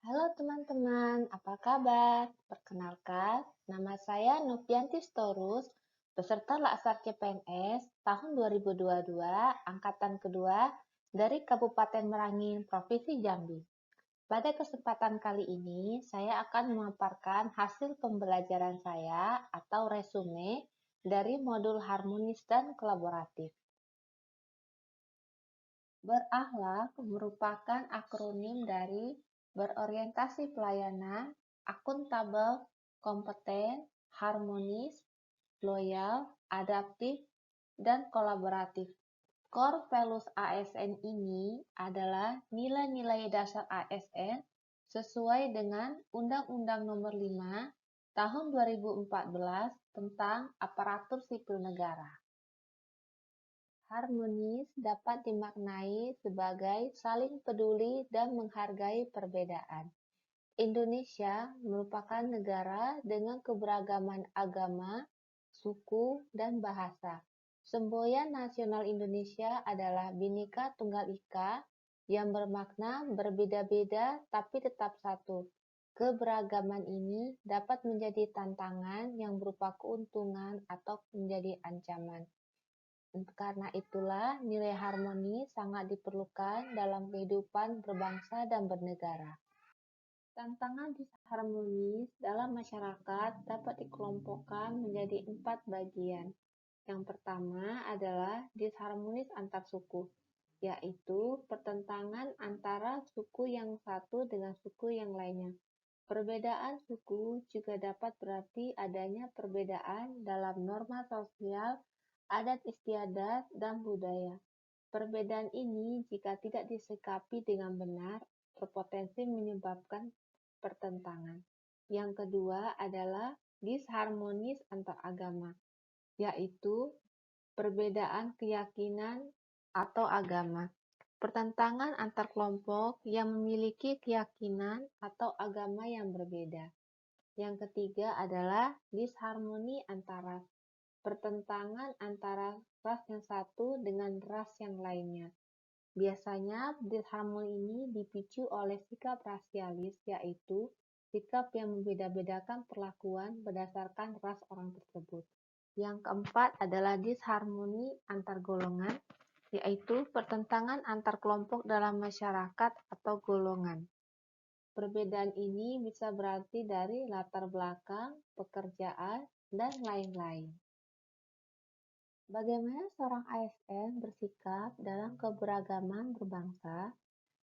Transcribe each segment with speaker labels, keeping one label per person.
Speaker 1: Halo teman-teman, apa kabar? Perkenalkan, nama saya Novianti Storus, peserta Laksar CPNS tahun 2022, angkatan kedua dari Kabupaten Merangin, Provinsi Jambi. Pada kesempatan kali ini, saya akan memaparkan hasil pembelajaran saya atau resume dari modul harmonis dan kolaboratif. Berakhlak merupakan akronim dari berorientasi pelayanan, akuntabel, kompeten, harmonis, loyal, adaptif, dan kolaboratif. Core values ASN ini adalah nilai-nilai dasar ASN sesuai dengan Undang-Undang Nomor 5 Tahun 2014 tentang Aparatur Sipil Negara. Harmonis dapat dimaknai sebagai saling peduli dan menghargai perbedaan. Indonesia merupakan negara dengan keberagaman agama, suku, dan bahasa. Semboyan nasional Indonesia adalah Bhinneka Tunggal Ika yang bermakna berbeda-beda tapi tetap satu. Keberagaman ini dapat menjadi tantangan yang berupa keuntungan atau menjadi ancaman. Karena itulah, nilai harmoni sangat diperlukan dalam kehidupan berbangsa dan bernegara. Tantangan disharmonis dalam masyarakat dapat dikelompokkan menjadi 4 bagian. Yang pertama adalah disharmonis antar suku, yaitu pertentangan antara suku yang satu dengan suku yang lainnya. Perbedaan suku juga dapat berarti adanya perbedaan dalam norma sosial, adat istiadat, dan budaya. Perbedaan ini jika tidak disikapi dengan benar, berpotensi menyebabkan pertentangan. Yang kedua adalah disharmonis antar agama, yaitu perbedaan keyakinan atau agama. Pertentangan antar kelompok yang memiliki keyakinan atau agama yang berbeda. Yang ketiga adalah disharmoni antar ras. Pertentangan antara ras yang satu dengan ras yang lainnya. Biasanya disharmoni ini dipicu oleh sikap rasialis, yaitu sikap yang membeda-bedakan perlakuan berdasarkan ras orang tersebut. Yang keempat adalah disharmoni antar golongan, yaitu pertentangan antar kelompok dalam masyarakat atau golongan. Perbedaan ini bisa berarti dari latar belakang, pekerjaan, dan lain-lain. Bagaimana seorang ASN bersikap dalam keberagaman berbangsa?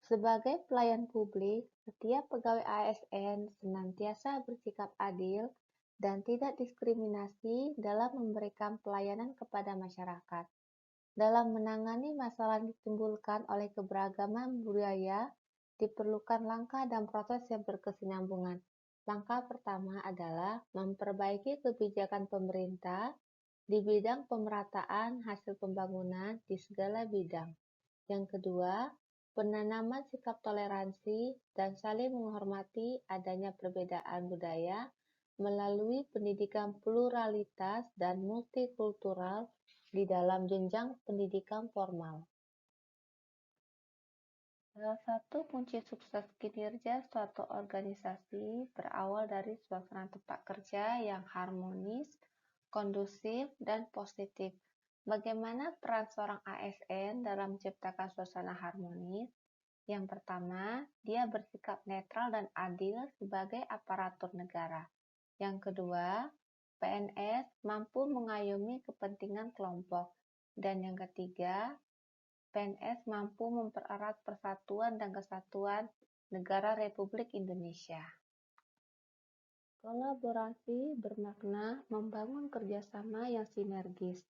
Speaker 1: Sebagai pelayan publik, setiap pegawai ASN senantiasa bersikap adil dan tidak diskriminasi dalam memberikan pelayanan kepada masyarakat. Dalam menangani masalah yang ditimbulkan oleh keberagaman budaya, diperlukan langkah dan proses yang berkesinambungan. Langkah pertama adalah memperbaiki kebijakan pemerintah di bidang pemerataan hasil pembangunan di segala bidang. Yang kedua, penanaman sikap toleransi dan saling menghormati adanya perbedaan budaya melalui pendidikan pluralitas dan multikultural di dalam jenjang pendidikan formal. Salah satu kunci sukses kinerja suatu organisasi berawal dari suasana tempat kerja yang harmonis, kondusif, dan positif. Bagaimana peran seorang ASN dalam menciptakan suasana harmonis? Yang pertama, dia bersikap netral dan adil sebagai aparatur negara. Yang kedua, PNS mampu mengayomi kepentingan kelompok. Dan yang ketiga, PNS mampu mempererat persatuan dan kesatuan negara Republik Indonesia. Kolaborasi bermakna membangun kerjasama yang sinergis.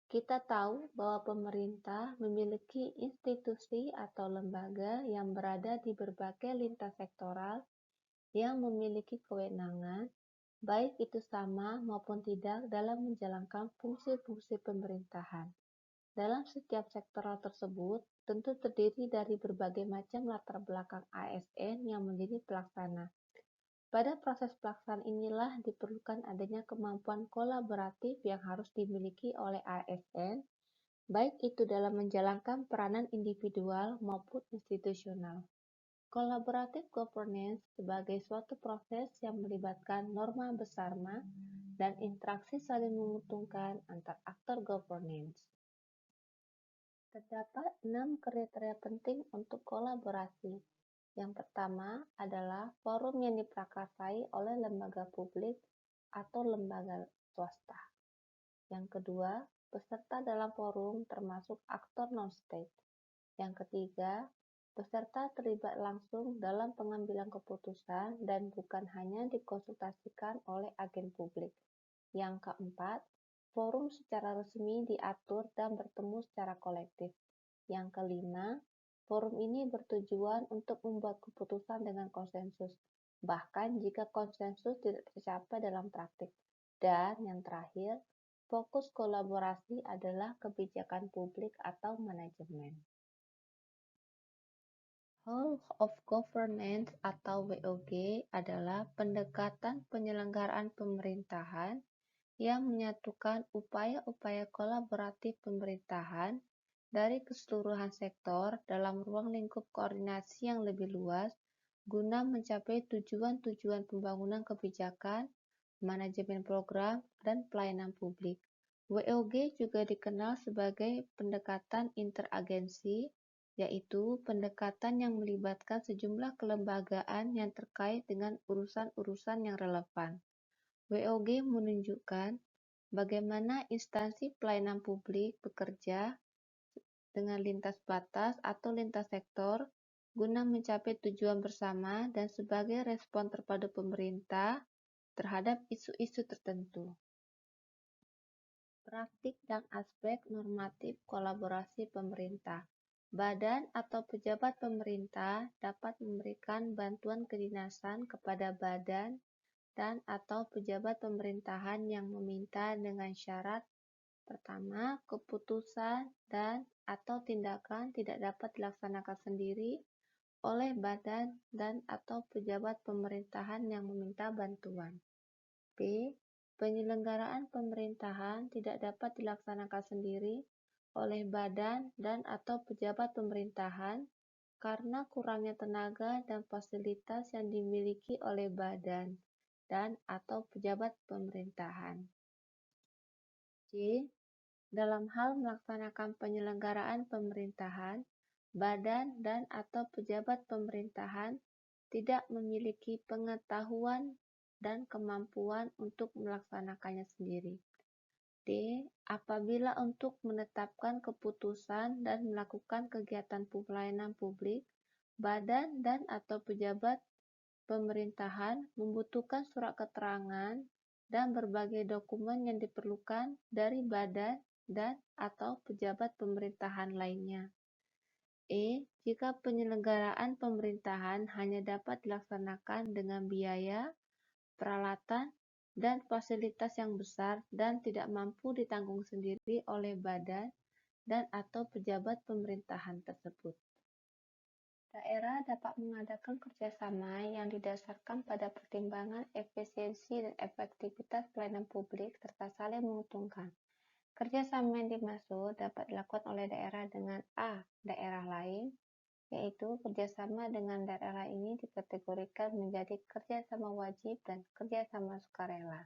Speaker 1: Kita tahu bahwa pemerintah memiliki institusi atau lembaga yang berada di berbagai lintas sektoral yang memiliki kewenangan, baik itu sama maupun tidak dalam menjalankan fungsi-fungsi pemerintahan. Dalam setiap sektoral tersebut, tentu terdiri dari berbagai macam latar belakang ASN yang menjadi pelaksana. Pada proses pelaksanaan inilah diperlukan adanya kemampuan kolaboratif yang harus dimiliki oleh ASN, baik itu dalam menjalankan peranan individual maupun institusional. Collaborative governance sebagai suatu proses yang melibatkan norma bersama dan interaksi saling menguntungkan antar aktor governance. Terdapat 6 kriteria penting untuk kolaborasi. Yang pertama adalah forum yang diprakarsai oleh lembaga publik atau lembaga swasta. Yang kedua, peserta dalam forum termasuk aktor non-state. Yang ketiga, peserta terlibat langsung dalam pengambilan keputusan dan bukan hanya dikonsultasikan oleh agen publik. Yang keempat, forum secara resmi diatur dan bertemu secara kolektif. Yang kelima, forum ini bertujuan untuk membuat keputusan dengan konsensus, bahkan jika konsensus tidak tercapai dalam praktik. Dan yang terakhir, fokus kolaborasi adalah kebijakan publik atau manajemen. Whole of Governance atau WOG adalah pendekatan penyelenggaraan pemerintahan yang menyatukan upaya-upaya kolaboratif pemerintahan dari keseluruhan sektor dalam ruang lingkup koordinasi yang lebih luas guna mencapai tujuan-tujuan pembangunan kebijakan, manajemen program, dan pelayanan publik. WOG juga dikenal sebagai pendekatan interagensi, yaitu pendekatan yang melibatkan sejumlah kelembagaan yang terkait dengan urusan-urusan yang relevan. WOG menunjukkan bagaimana instansi pelayanan publik bekerja dengan lintas batas atau lintas sektor guna mencapai tujuan bersama dan sebagai respon terpadu pemerintah terhadap isu-isu tertentu. Praktik dan aspek normatif kolaborasi pemerintah. Badan atau pejabat pemerintah dapat memberikan bantuan kedinasan kepada badan dan atau pejabat pemerintahan yang meminta dengan syarat: pertama, keputusan dan atau tindakan tidak dapat dilaksanakan sendiri oleh badan dan atau pejabat pemerintahan yang meminta bantuan. B. Penyelenggaraan pemerintahan tidak dapat dilaksanakan sendiri oleh badan dan atau pejabat pemerintahan karena kurangnya tenaga dan fasilitas yang dimiliki oleh badan dan atau pejabat pemerintahan. C. Dalam hal melaksanakan penyelenggaraan pemerintahan, badan dan atau pejabat pemerintahan tidak memiliki pengetahuan dan kemampuan untuk melaksanakannya sendiri. D. Apabila untuk menetapkan keputusan dan melakukan kegiatan pelayanan publik, badan dan atau pejabat pemerintahan membutuhkan surat keterangan dan berbagai dokumen yang diperlukan dari badan dan atau pejabat pemerintahan lainnya. E. Jika penyelenggaraan pemerintahan hanya dapat dilaksanakan dengan biaya, peralatan, dan fasilitas yang besar dan tidak mampu ditanggung sendiri oleh badan dan atau pejabat pemerintahan tersebut. Daerah dapat mengadakan kerjasama yang didasarkan pada pertimbangan efisiensi dan efektivitas pelayanan publik serta saling menguntungkan. Kerjasama yang dimaksud dapat dilakukan oleh daerah dengan A. Daerah lain, yaitu kerjasama dengan daerah ini dikategorikan menjadi kerjasama wajib dan kerjasama sukarela.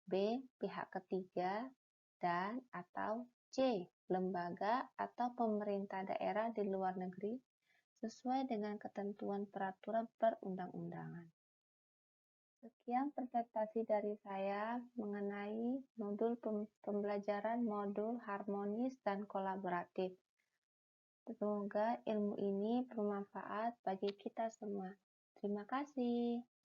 Speaker 1: B. Pihak ketiga, dan atau C. Lembaga atau pemerintah daerah di luar negeri sesuai dengan ketentuan peraturan perundang-undangan. Sekian presentasi dari saya mengenai modul pembelajaran modul harmonis dan kolaboratif. Semoga ilmu ini bermanfaat bagi kita semua. Terima kasih.